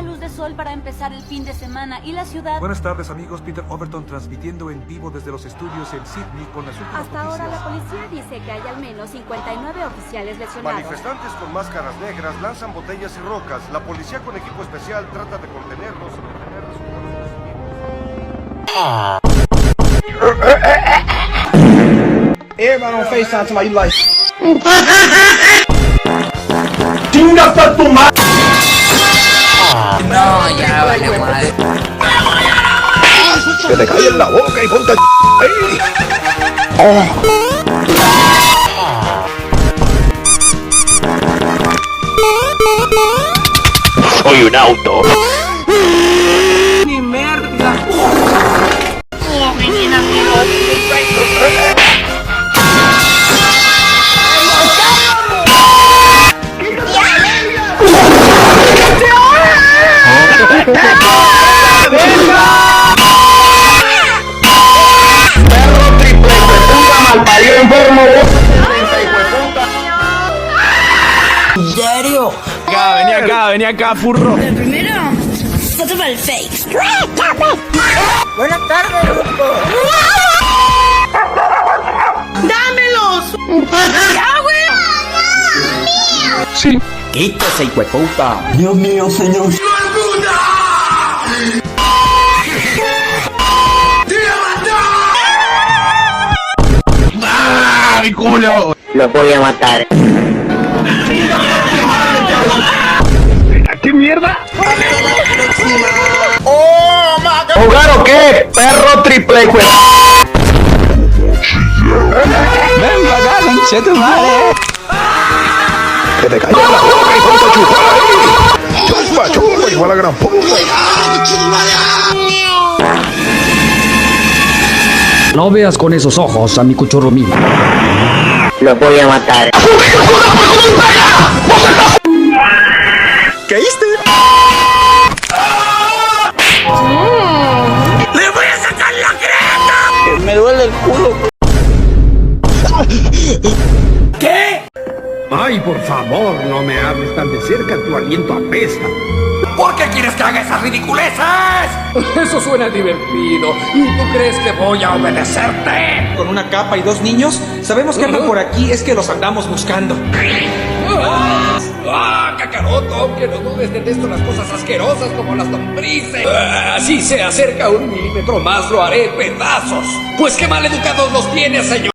poca luz de sol para empezar el fin de semana y la ciudad... Buenas tardes, amigos. Peter Overton transmitiendo en vivo desde los estudios en Sydney con las últimas Hasta ahora noticias. la policía dice que hay al menos 59 oficiales lesionados. Manifestantes con máscaras negras lanzan botellas y rocas. La policía con equipo especial trata de contenerlos y detener resultados. Everybody on FaceTime to my you like. ¡Chinga pa' tu madre! No, ya vale madre. Que te cae en la boca y ponte Soy un auto. Mi merda. perro triple puta malparido enfermo. ¿En serio? Vení acá, furro. El primero, foto para el fake. Buenas tardes, grupo. ¡Dámelos! ¡Ya, güey! Sí. Quítese, hijueputa. Dios mío, señor. ¡Ah, mi culo! Los voy a matar. ¿Qué mierda? ¿Jugar o qué? Perro triple, güey. Ven para acá, conche tu madre. Que te caiga la boca y ponte a chupar. Chupa, chupa, igual a la gran puta. No veas con esos ojos a mi cuchurrumí. Los voy a matar. ¿Caíste? ¡Le voy a sacar la creta! Me duele el culo. ¿Qué? Ay, por favor, no me hables tan de cerca, tu aliento apesta. ¿Por qué quieres que haga esas ridiculeces? Eso suena divertido. ¿Y tú crees que voy a obedecerte? Con una capa y dos niños, sabemos que andan por aquí, es que los andamos buscando. ¡Ah, cacaroto! Que no dudes, detesto las cosas asquerosas como las lombrices. Si se acerca 1 milímetro más, lo haré pedazos. Pues qué mal educados los tienes, señor.